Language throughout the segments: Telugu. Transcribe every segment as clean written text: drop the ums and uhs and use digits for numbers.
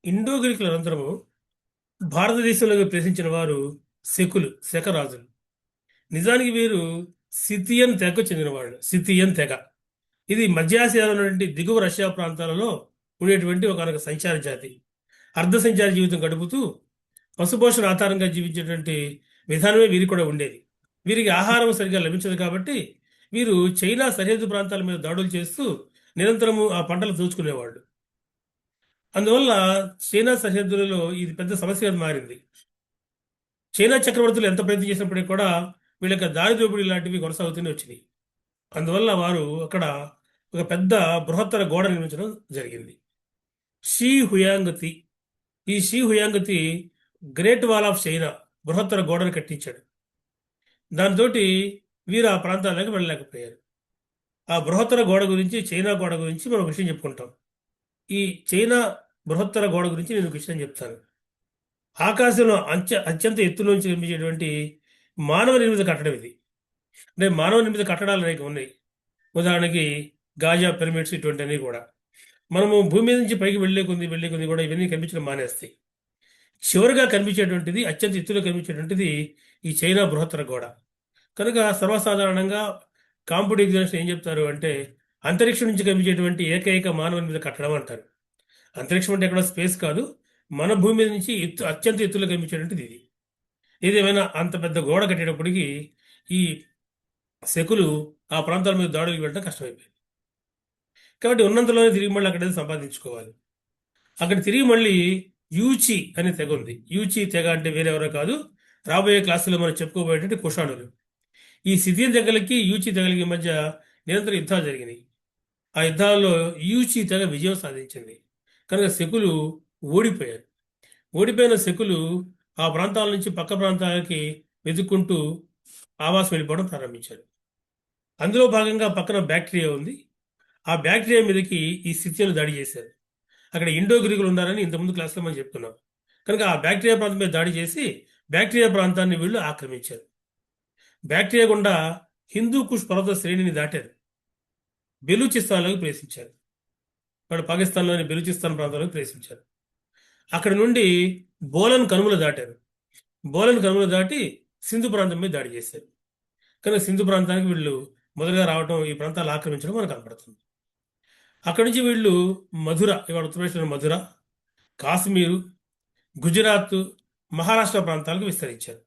ఇండో గ్రీకుల అనంతరము భారతదేశంలోకి ప్రవేశించిన వారు శకరాజులు. నిజానికి వీరు సిథియన్ తెగకు చెందినవాళ్ళు. సిథియన్ తెగ ఇది మధ్యాసియాలో ఉన్నటువంటి దిగువ రష్యా ప్రాంతాలలో ఉండేటువంటి ఒక సంచార జాతి. అర్ధ సంచార జీవితం గడుపుతూ పశుపోషణ ఆధారంగా జీవించేటువంటి విధానమే వీరికి కూడా ఉండేది. వీరికి ఆహారం సరిగ్గా లభించదు కాబట్టి వీరు చైనా సరిహద్దు ప్రాంతాల మీద దాడులు చేస్తూ నిరంతరము ఆ పంటలు దోచుకునేవాళ్ళు. అందువల్ల చైనా సరిహద్దులలో ఇది పెద్ద సమస్యగా మారింది. చైనా చక్రవర్తులు ఎంత ప్రయత్నం చేసినప్పటికీ కూడా వీళ్ళకి దారి దోపిడీ లాంటివి కొనసాగుతూనే వచ్చినాయి. అందువల్ల వారు అక్కడ ఒక పెద్ద బృహత్తర గోడ నిర్మించడం జరిగింది. షీ హుయాంగతి ఈ Shi Huangdi great wall of China బృహత్తర గోడను కట్టించాడు. దాంతో వీరు ఆ ప్రాంతాలకు వెళ్ళలేకపోయారు. ఆ బృహత్తర గోడ గురించి, చైనా గోడ గురించి మనం విషయం చెప్పుకుంటాం. ఈ చైనా బృహత్తర గోడ గురించి నేను ఒక విషయం చెప్తాను. ఆకాశంలో అత్యంత ఎత్తులోంచి నిర్మించేటువంటి మానవ నిర్మిత కట్టడం ఇది. అంటే మానవ నిర్మిత కట్టడాలు అనేక ఉన్నాయి. ఉదాహరణకి గాజా పిరమిడ్స్ ఇటువంటివన్నీ కూడా మనము భూమి మీద నుంచి పైకి వెళ్ళే కొద్ది కూడా ఇవన్నీ కనిపించడం మానేస్తాయి. చివరిగా కనిపించేటువంటిది, అత్యంత ఎత్తులో కనిపించేటువంటిది ఈ చైనా బృహత్తర గోడ. కనుక సర్వసాధారణంగా కాంపిటేటివ్ ఎగ్జామ్స్ ఏం చెప్తారు అంటే అంతరిక్షం నుంచి కనిపించేటువంటి ఏకైక మానవ నిర్మిత కట్టడం అంటారు. అంతరిక్షం అంటే ఎక్కడ స్పేస్ కాదు, మన భూమి మీద నుంచి అత్యంత ఎత్తులో కనిపించేటువంటిది ఇది. ఏదేమైనా అంత పెద్ద గోడ కట్టేటప్పటికి ఈ శకులు ఆ ప్రాంతాల మీద దాడులకు వెళ్ళడం కష్టమైపోయింది. కాబట్టి ఉన్నంతలోనే తిరిగి మళ్ళీ అక్కడ సంపాదించుకోవాలి. అక్కడ తిరిగి మళ్ళీ యూచి అనే తెగ ఉంది. యూచి తెగ అంటే వేరెవరో కాదు, రాబోయే క్లాసులో మనం చెప్పుకోబోయేటువంటి కుషాణులు. ఈ సిథియన్ తెగలకి యూచి తెగలకి మధ్య నిరంతర యుద్ధాలు జరిగినాయి. ఆ యుద్ధాల్లో యూచి తెగ విజయం సాధించింది. కనుక శకులు ఓడిపోయారు. ఓడిపోయిన శకులు ఆ ప్రాంతాల నుంచి పక్క ప్రాంతాలకి వెతుక్కుంటూ ఆవాసం వెళ్ళిపోవడం ప్రారంభించారు. అందులో భాగంగా పక్కన బ్యాక్టీరియా ఉంది. ఆ బ్యాక్టీరియా మీదకి ఈ సిథియన్లు దాడి చేశారు. అక్కడ ఇండో గ్రీకులు ఉన్నారని ఇంతకుముందు క్లాస్లో మనం చెప్పుకున్నాం. కనుక ఆ బ్యాక్టీరియా ప్రాంతం మీద దాడి చేసి బ్యాక్టీరియా ప్రాంతాన్ని వీళ్ళు ఆక్రమించారు. బ్యాక్టీరియా గుండా హిందూ కుష్ పర్వత శ్రేణిని దాటారు. బెలూచిస్తాన్లోకి ప్రవేశించారు. వాళ్ళు పాకిస్తాన్లోని బెలూచిస్తాన్ ప్రాంతంలోకి ప్రవేశించారు. అక్కడ నుండి బోలన్ కనుమలు దాటారు. బోలన్ కనుమలు దాటి సింధు ప్రాంతం మీద దాడి చేశారు. కానీ సింధు ప్రాంతానికి వీళ్ళు మొదలుగా రావడం, ఈ ప్రాంతాలు ఆక్రమించడం మనకు కనపడుతుంది. అక్కడి నుంచి వీళ్ళు మధుర, ఇవాళ ఉత్తరప్రదేశ్లో మధుర, కాశ్మీరు, గుజరాత్, మహారాష్ట్ర ప్రాంతాలకు విస్తరించారు.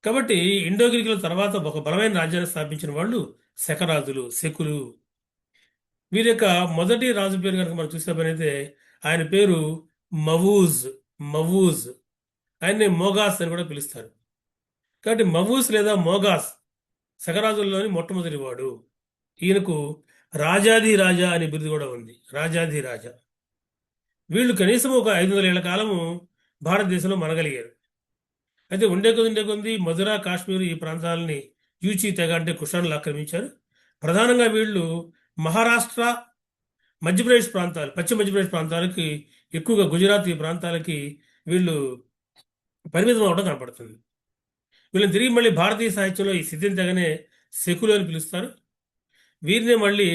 కాబట్టి ఇండో గ్రీకుల తర్వాత ఒక బలమైన రాజ్యాన్ని స్థాపించిన వాళ్ళు శకరాజులు, శకులు. వీరి యొక్క మొదటి రాజు పేరు కనుక మనం చూసినప్పుడైతే ఆయన పేరు మవూజ్. మవూజ్ ఆయన్ని మోగాస్ అని కూడా పిలుస్తారు. కాబట్టి మవూస్ లేదా మోగాస్ శకరాజుల్లోని మొట్టమొదటి వాడు. ఈయనకు రాజాది రాజా అనే బిరుదు కూడా ఉంది. రాజాది రాజా. వీళ్ళు కనీసం ఒక 500 ఏళ్ల కాలము భారతదేశంలో మనగలిగారు. అయితే ఉండే కొద్ది మధుర, కాశ్మీర్ ఈ ప్రాంతాలని యూచి తెగ అంటే కుషాణులు ఆక్రమించారు. ప్రధానంగా వీళ్ళు మహారాష్ట్ర, మధ్యప్రదేశ్ ప్రాంతాలు, పశ్చిమ మధ్యప్రదేశ్ ప్రాంతాలకి, ఎక్కువగా గుజరాత్ ఈ ప్రాంతాలకి వీళ్ళు పరిమితం అవడం కనపడుతుంది. వీళ్ళని తిరిగి మళ్ళీ భారతీయ సాహిత్యంలో ఈ సిద్ధిని తెగనే శకులు అని పిలుస్తారు. వీరినే మళ్ళీ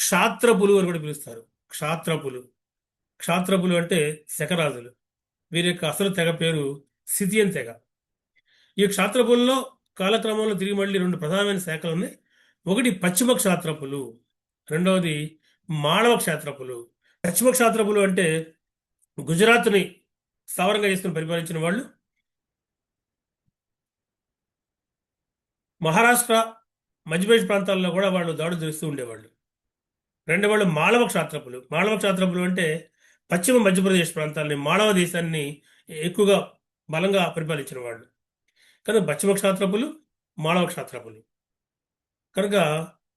క్షాత్రపులు అని కూడా పిలుస్తారు. క్షాత్రపులు. క్షాత్రపులు అంటే శకరాజులు. వీరి యొక్క అసలు తెగ పేరు సిథియన్ తెగ. ఈ క్షాత్రపుల్లో కాలక్రమంలో తిరిగి మళ్ళీ 2 ప్రధానమైన శాఖలు ఉన్నాయి. ఒకటి పశ్చిమ క్షాత్రపులు, రెండవది మాళవ క్షాత్రపులు. పశ్చిమ క్షాత్రపులు అంటే గుజరాత్ని స్థావరంగా చేసుకుని పరిపాలించిన వాళ్ళు. మహారాష్ట్ర, మధ్యప్రదేశ్ ప్రాంతాల్లో కూడా వాళ్ళు దాడులు చేస్తూ ఉండేవాళ్ళు. రెండో వాళ్ళు మాళవ క్షాత్రపులు. మాళవ క్షాత్రపులు అంటే పశ్చిమ మధ్యప్రదేశ్ ప్రాంతాలని, మాళవ దేశాన్ని ఎక్కువగా బలంగా పరిపాలించిన వాళ్ళు. కనుక పశ్చిమ క్షాత్రపులు, మాళవ క్షాత్రపులు. కనుక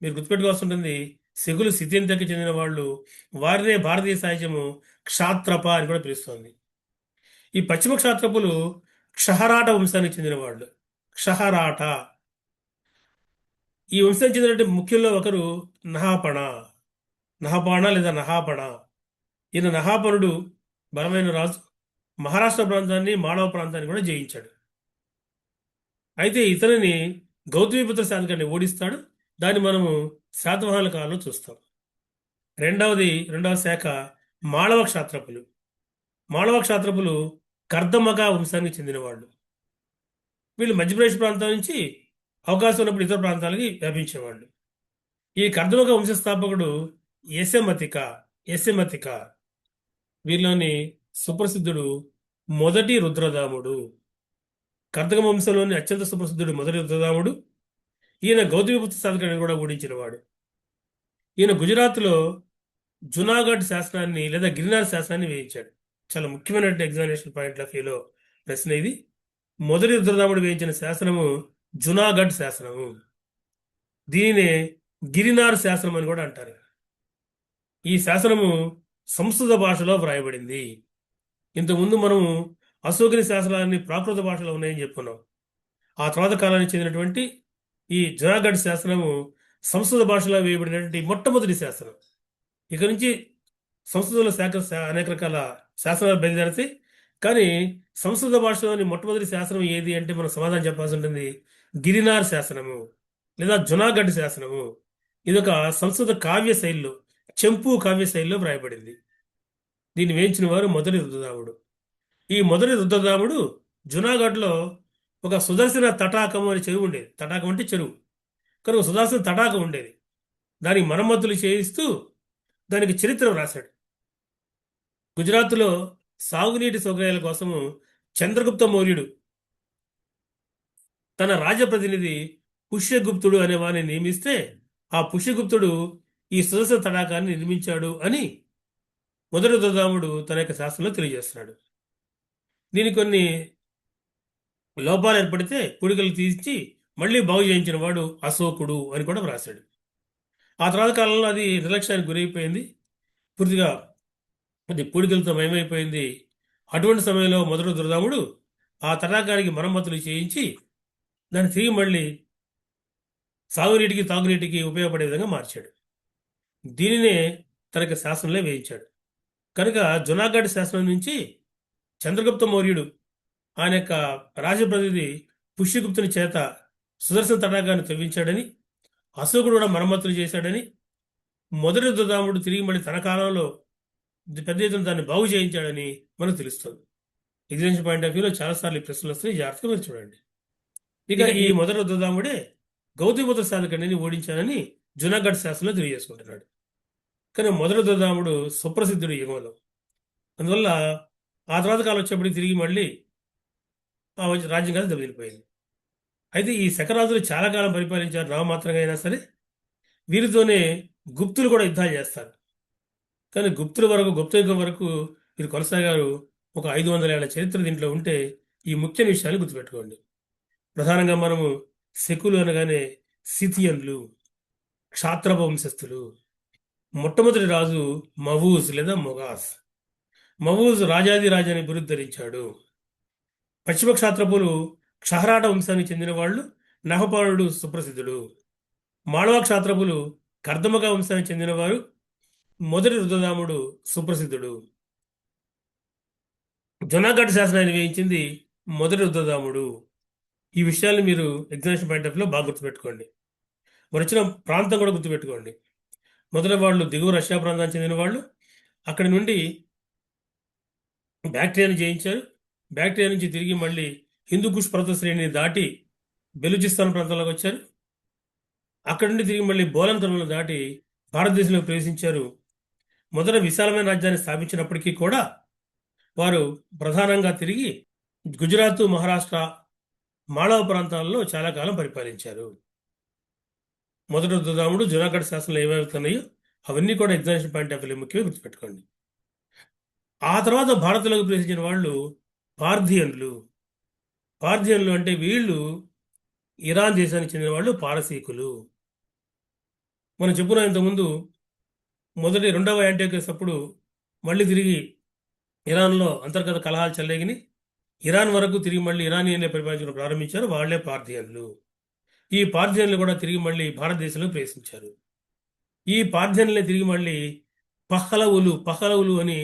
మీరు గుర్తుపెట్టుకోవాల్సి ఉంటుంది, శకులు సిద్ధింతకి చెందిన వాళ్ళు. వారినే భారతీయ సాహిత్యము క్షాత్రప అని కూడా పిలుస్తోంది. ఈ పశ్చిమ క్షాత్రపులు క్షహరాట వంశానికి చెందిన వాళ్ళు. క్షహరాట. ఈ వంశానికి చెందిన ముఖ్యుల్లో ఒకరు నహాపణ. నహపాణ లేదా నహాపణ. ఈయన నహాపణుడు బలమైన రాజు. మహారాష్ట్ర ప్రాంతాన్ని, మాళవ ప్రాంతాన్ని కూడా జయించాడు. అయితే ఇతనిని గౌతమిపుత్ర శాతకర్ణి ఓడిస్తాడు. దాన్ని మనము శాతవాహనుల కాలంలో చూస్తాం. రెండవ శాఖ మాళవ క్షాత్రపులు. మాళవ క్షాత్రపులు కర్దమక వంశానికి చెందినవాళ్ళు. వీళ్ళు మధ్యప్రదేశ్ ప్రాంతం నుంచి అవకాశం ఉన్నప్పుడు ఇతర ప్రాంతాలకి వ్యాపించేవాళ్ళు. ఈ కర్దమక వంశస్థాపకుడు యశమతిక. యశమతిక వీరిలోని సుప్రసిద్ధుడు మొదటి రుద్రదాముడు. కర్దక వంశంలోని అత్యంత సుప్రసిద్ధుడు మొదటి రుద్రదాముడు. ఈయన గౌతమిపుత్ర సాధకుడిని కూడా ఓడించినవాడు. ఈయన గుజరాత్లో జునాగఢ్ శాసనాన్ని లేదా గిరినార్ శాసనాన్ని వేయించాడు. చాలా ముఖ్యమైన ఎగ్జామినేషన్ పాయింట్ ఆఫ్ వ్యూలో ప్రశ్న ఇది. మొదటి రుద్రదాముడు వేయించిన శాసనము జునాగఢ్ శాసనము. దీనినే గిరినార్ శాసనం అని కూడా అంటారు. ఈ శాసనము సంస్కృత భాషలో వ్రాయబడింది. ఇంతకుముందు మనము అశోకుని శాసనాన్ని ప్రాకృత భాషలో ఉన్నాయని చెప్పుకున్నాం. ఆ తర్వాత కాలానికి చెందినటువంటి ఈ జునాగఢ్ శాసనము సంస్కృత భాషలో వేయబడినటువంటి మొట్టమొదటి శాసనం. ఇక నుంచి సంస్కృతంలో అనేక రకాల శాసనాలు బయలుదేరితే, కానీ సంస్కృత భాషలోని మొట్టమొదటి శాసనం ఏది అంటే మనం సమాధానం చెప్పాల్సి ఉంటుంది గిరినార్ శాసనము లేదా జునాగఢ్ శాసనము. ఇదొక సంస్కృత కావ్య శైలిలో, చెంపు కావ్య శైలిలో వ్రాయబడింది. దీన్ని వేయించిన వారు మొదటి రుద్రదాముడు. ఈ మొదటి రుద్రదాముడు జునాగఢ్లో ఒక సుదర్శన తటాకము అనే చెరువు ఉండేది. తటాకం అంటే చెరువు, కానీ ఒక సుదర్శన తటాకం ఉండేది. దానికి మరమ్మతులు చేయిస్తూ దానికి చరిత్ర రాశాడు. గుజరాత్లో సాగునీటి సౌకర్యాల కోసము చంద్రగుప్త మౌర్యుడు తన రాజప్రతినిధి పుష్యగుప్తుడు అనే వారిని నియమిస్తే, ఆ పుష్యగుప్తుడు ఈ సుదర్శన తటాకాన్ని నిర్మించాడు అని మొదటి రుద్రదాముడు తన యొక్క శాస్త్రంలో తెలియజేస్తున్నాడు. దీనికి కొన్ని లోపాలు ఏర్పడితే పూడికలు తీసి మళ్ళీ బాగు చేయించిన వాడు అశోకుడు అని కూడా వ్రాశాడు. ఆ తర్వాత కాలంలో అది నిర్లక్ష్యానికి గురైపోయింది, పూర్తిగా అది పూడికలతో మయమైపోయింది. అటువంటి సమయంలో మొదటి రుద్రదాముడు ఆ తటాకానికి మరమ్మతులు చేయించి దాన్ని తిరిగి మళ్ళీ సాగునీటికి తాగునీటికి ఉపయోగపడే విధంగా మార్చాడు. దీనినే తనకి శాసనంలో వేయించాడు. కనుక జునాగఢ్ శాసనం నుంచి చంద్రగుప్త మౌర్యుడు ఆయన యొక్క రాజప్రతినిధి పుష్యగుప్తుని చేత సుదర్శన తటాకాన్ని తవ్వించాడని, అశోకుడు కూడా మరమ్మతులు చేశాడని, మొదటి రుద్రదాముడు తిరిగి మళ్ళీ తన కాలంలో పెద్ద ఎత్తున దాన్ని బాగు చేయించాడని మనకు తెలుస్తుంది. ఎగ్జామినేషన్ పాయింట్ ఆఫ్ వ్యూలో చాలాసార్లు ఈ ప్రశ్నలు వస్తాయి, జాగ్రత్తగా మీరు చూడండి. ఇక ఈ మొదటి రుద్రదాముడే గౌతమిపుత్ర సాధకుడిని ఓడించానని జునాగఢ్ శాసనంలో తెలియజేసుకుంటున్నాడు. కానీ మొదటి రుద్రదాముడు సుప్రసిద్ధుడు యుగంలో. అందువల్ల ఆ తర్వాత కాలం వచ్చేప్పటికి తిరిగి మళ్ళీ ఆ రాజ్యం కాదు దెబ్బతినిపోయింది. అయితే ఈ శకరాజులు చాలా కాలం పరిపాలించారు, నామమాత్రంగా అయినా సరే. వీరితోనే గుప్తులు కూడా యుద్ధాలు చేస్తారు. కానీ గుప్త యుగం వరకు వీరు కొనసాగారు. ఒక 500 ఏళ్ల చరిత్ర దీంట్లో ఉంటే ఈ ముఖ్య విషయాలు గుర్తుపెట్టుకోండి. ప్రధానంగా మనము శకులు అనగానే సిథియన్లు, క్షాత్రప వంశస్థులు. మొట్టమొదటి రాజు మవూజ్ లేదా మొగాస్. మవూజ్ రాజాది రాజాని బిరుదు ధరించాడు. పశ్చిమ క్షాత్రపులు క్షహరాట వంశానికి చెందిన వాళ్ళు. నహపాలుడు సుప్రసిద్ధుడు. మాళవ క్షాత్రపులు కర్దమక వంశానికి చెందినవారు. మొదటి రుద్రదాముడు సుప్రసిద్ధుడు. జునాగఢ్ శాసనాన్ని వేయించింది మొదటి రుద్రదాముడు. ఈ విషయాన్ని మీరు ఎగ్జామినేషన్ పాయింట్ ఆఫ్ లో బాగా గుర్తుపెట్టుకోండి. మరి వచ్చిన ప్రాంతం కూడా గుర్తుపెట్టుకోండి. మొదటి వాళ్ళు దిగువ రష్యా ప్రాంతానికి చెందిన వాళ్ళు. అక్కడి నుండి బ్యాక్టీరియాని జయించారు. బ్యాక్టీరియా నుంచి తిరిగి మళ్ళీ హిందూకుష్ పర్వత శ్రేణిని దాటి బెలూచిస్తాన్ ప్రాంతంలోకి వచ్చారు. అక్కడి నుండి తిరిగి మళ్ళీ బోలన్ కనుమలను దాటి భారతదేశంలో ప్రవేశించారు. మొదట విశాలమైన రాజ్యాన్ని స్థాపించినప్పటికీ కూడా వారు ప్రధానంగా తిరిగి గుజరాత్, మహారాష్ట్ర, మాళవ ప్రాంతాల్లో చాలా కాలం పరిపాలించారు. మొదటి రుద్రదాముడు జునాగఢ్ శాసనాలు ఏమవుతున్నాయో అవన్నీ కూడా ఎగ్జామినేషన్ పాయింట్ ఆఫ్ వ్యూ ముఖ్యంగా గుర్తుపెట్టుకోండి. ఆ తర్వాత భారత్లోకి ప్రవేశించిన వాళ్ళు పార్థియన్లు. పార్థియన్లు అంటే వీళ్ళు ఇరాన్ దేశానికి చెందిన వాళ్ళు, పారసీకులు. మనం చెప్పుకున్నాం ఇంతకుముందు, మొదటి రెండవ యాంటియోకస్ అప్పుడు మళ్ళీ తిరిగి ఇరాన్లో అంతర్గత కలహాలు చెలరేగిని ఇరాన్ వరకు తిరిగి మళ్ళీ ఇరానియన్లే పరిపాలించడం ప్రారంభించారు. వాళ్లే పార్థియన్లు. ఈ పార్థియన్లు కూడా తిరిగి మళ్ళీ భారతదేశంలో ప్రవేశించారు. ఈ పార్థియన్లే తిరిగి మళ్ళీ పహలవులు అని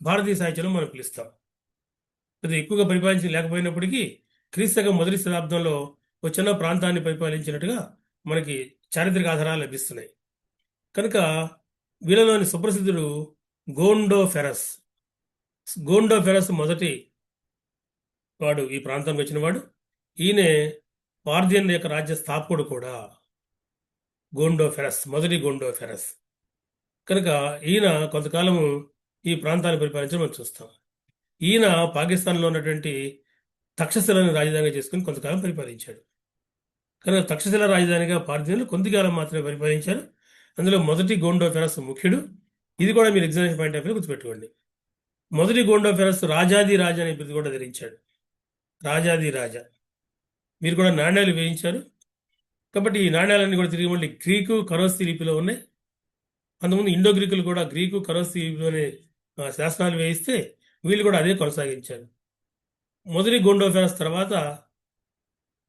భారతీయ సాహిత్యంలో మనం పిలుస్తాం. అది ఎక్కువగా పరిపాలించి లేకపోయినప్పటికీ క్రీస్తకం మొదటి శతాబ్దంలో ఒక చిన్న ప్రాంతాన్ని పరిపాలించినట్టుగా మనకి చారిత్రక ఆధారాలు లభిస్తున్నాయి. కనుక వీళ్ళలోని సుప్రసిద్ధుడు గోండో ఫెరస్. గోండోఫెరస్ మొదటి వాడు ఈ ప్రాంతానికి వచ్చినవాడు. ఈయనే పార్థియన్ యొక్క రాజ్య స్థాపకుడు కూడా. గోండోఫెరస్, మొదటి గోండోఫెరస్. కనుక ఈయన కొంతకాలము ఈ ప్రాంతాన్ని పరిపాలించడం మనం చూస్తాం. ఈయన పాకిస్తాన్లో ఉన్నటువంటి తక్షశిలను రాజధానిగా చేసుకుని కొంతకాలం పరిపాలించాడు. కనుక తక్షశిల రాజధానిగా పార్థియన్లు కొంతకాలం మాత్రమే పరిపాలించారు. అందులో మొదటి గోండోఫెరస్ ముఖ్యుడు. ఇది కూడా మీరు ఎగ్జామినేషన్ పాయింట్ ఆఫ్ వ్యూ గుర్తుపెట్టుకోండి. మొదటి గోండోఫెరస్ రాజాది రాజా అనే బిరుదు కూడా ధరించాడు. రాజాది రాజా. మీరు కూడా నాణ్యాలు వేయించారు కాబట్టి ఈ నాణ్యాలన్నీ కూడా తిరిగి మళ్ళీ గ్రీకు కరోస్తి లిపిలో ఉన్నాయి. అంతకుముందు ఇండో గ్రీకులు కూడా గ్రీకు కరోస్తి లిపిలోనే శాసనాలు వేయిస్తే వీళ్ళు కూడా అదే కొనసాగించారు. మొదటి గోండోఫెరస్ తర్వాత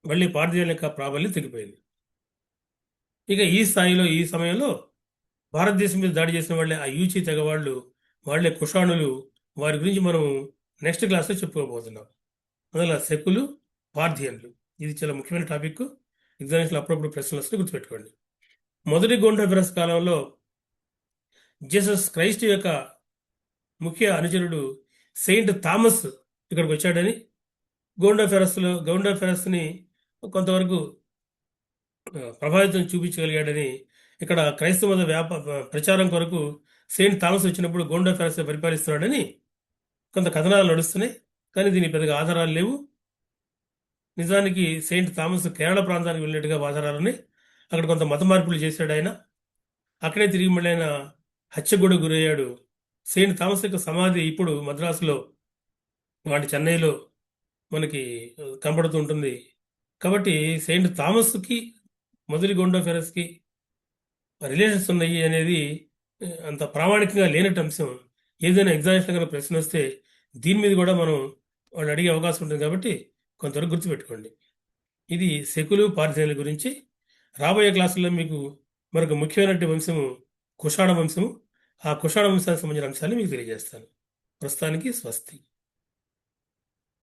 మళ్ళీ పార్థియన్ల యొక్క ప్రాబల్యం తగ్గిపోయింది. ఇక ఈ స్థాయిలో ఈ సమయంలో భారతదేశం మీద దాడి చేసిన వాళ్ళే ఆ యూచి తెగ వాళ్ళు, వాళ్ళే కుషాణులు. వారి గురించి మనం నెక్స్ట్ క్లాస్లో చెప్పుకోబోతున్నాం. అందులో శకులు, పార్థియన్లు. ఇది చాలా ముఖ్యమైన టాపిక్. ఎగ్జామినేషన్లో అప్పుడప్పుడు ప్రశ్నలు వస్తే గుర్తుపెట్టుకోండి. మొదటి గోండోఫెరస్ కాలంలో జీసస్ క్రైస్ట్ యొక్క ముఖ్య అనుచరుడు సెయింట్ థామస్ ఇక్కడికి వచ్చాడని, గోండోఫెరస్ని కొంతవరకు ప్రభావితం చూపించగలిగాడని, ఇక్కడ క్రైస్తవ మత ప్రచారం కొరకు సెయింట్ థామస్ వచ్చినప్పుడు గోండోఫెరస్ పరిపాలిస్తున్నాడని కొంత కథనాలు నడుస్తున్నాయి. కానీ దీనికి పెద్దగా ఆధారాలు లేవు. నిజానికి సెయింట్ థామస్ కేరళ ప్రాంతానికి వెళ్ళినట్టుగా ఆధారాలు ఉన్నాయి. అక్కడ కొంత మత మార్పులు చేశాడు ఆయన. అక్కడే తిరిగి మళ్ళీ ఆయన హత్యకు కూడా గురయ్యాడు. సెయింట్ థామస్ యొక్క సమాధి ఇప్పుడు మద్రాసులో, వాటి చెన్నైలో మనకి కనపడుతూ ఉంటుంది. కాబట్టి సెయింట్ థామస్కి మొదటి గోండోఫెరస్కి రిలేషన్స్ ఉన్నాయి అనేది అంత ప్రామాణికంగా లేనట్టు అంశం. ఏదైనా ఎగ్జామినేషన్ కనుక ప్రశ్న వస్తే దీని మీద కూడా మనం వాళ్ళు అడిగే అవకాశం ఉంటుంది. కాబట్టి కొంతవరకు గుర్తుపెట్టుకోండి. ఇది శకులు, పార్థియన్ల గురించి. రాబోయే క్లాసుల్లో మీకు మరొక ముఖ్యమైనటువంటి వంశము కుషాణ వంశము. ఆ కుషాణ వంశానికి సంబంధించిన అంశాన్ని మీకు తెలియజేస్తాను. ప్రస్తుతానికి స్వస్తి.